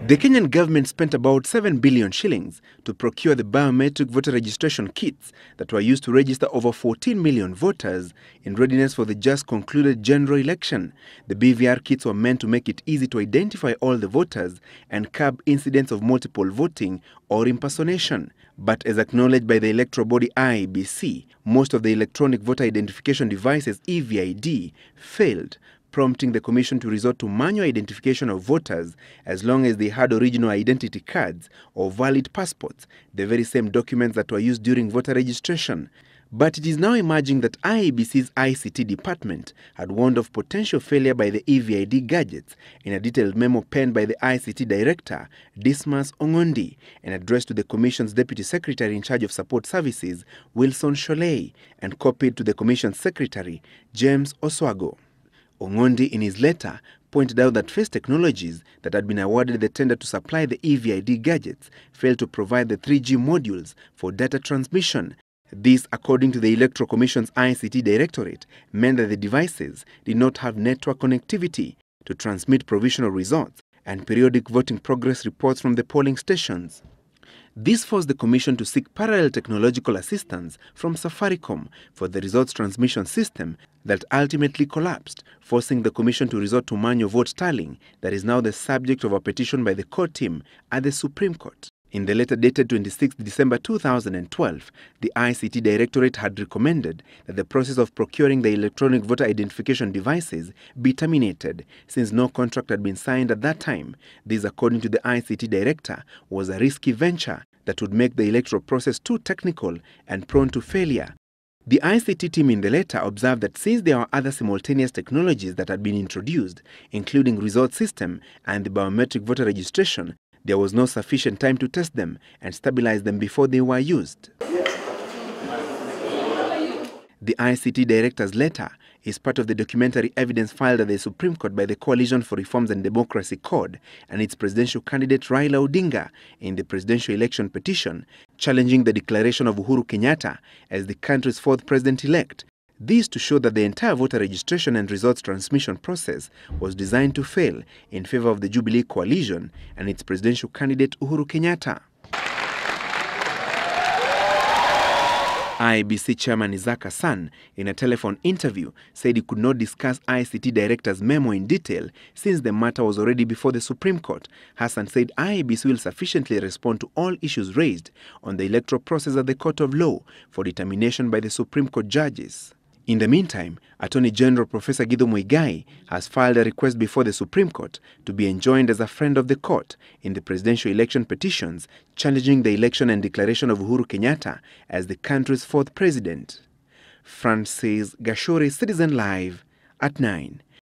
The Kenyan government spent about 7 billion shillings to procure the biometric voter registration kits that were used to register over 14 million voters in readiness for the just concluded general election. The BVR kits were meant to make it easy to identify all the voters and curb incidents of multiple voting or impersonation. But as acknowledged by the electoral body IEBC, most of the electronic voter identification devices EVID failed, prompting the Commission to resort to manual identification of voters as long as they had original identity cards or valid passports, the very same documents that were used during voter registration. But it is now emerging that IEBC's ICT department had warned of potential failure by the EVID gadgets in a detailed memo penned by the ICT Director, Dismas Ongondi, and addressed to the Commission's Deputy Secretary in charge of Support Services, Wilson Sholei, and copied to the Commission's Secretary, James Oswago. Ongondi, in his letter, pointed out that Face Technologies that had been awarded the tender to supply the EVID gadgets failed to provide the 3G modules for data transmission. This, according to the Electoral Commission's ICT Directorate, meant that the devices did not have network connectivity to transmit provisional results and periodic voting progress reports from the polling stations. This forced the Commission to seek parallel technological assistance from Safaricom for the results transmission system that ultimately collapsed, forcing the Commission to resort to manual vote tallying that is now the subject of a petition by the core team at the Supreme Court. In the letter dated 26 December 2012, the ICT Directorate had recommended that the process of procuring the electronic voter identification devices be terminated, since no contract had been signed at that time. This, according to the ICT Director, was a risky venture that would make the electoral process too technical and prone to failure. The ICT team in the letter observed that since there are other simultaneous technologies that had been introduced, including result system and the biometric voter registration, there was no sufficient time to test them and stabilize them before they were used. The ICT Director's letter is part of the documentary evidence filed at the Supreme Court by the Coalition for Reforms and Democracy CORD and its presidential candidate Raila Odinga in the presidential election petition challenging the declaration of Uhuru Kenyatta as the country's fourth president-elect. This to show that the entire voter registration and results transmission process was designed to fail in favor of the Jubilee coalition and its presidential candidate Uhuru Kenyatta. IEBC Chairman Issack Hassan, in a telephone interview, said he could not discuss ICT Director's memo in detail since the matter was already before the Supreme Court. Hassan said IEBC will sufficiently respond to all issues raised on the electoral process at the Court of Law for determination by the Supreme Court judges. In the meantime, Attorney General Professor Githu Muigai has filed a request before the Supreme Court to be enjoined as a friend of the court in the presidential election petitions challenging the election and declaration of Uhuru Kenyatta as the country's fourth president. Francis Gashuri, Citizen Live at 9.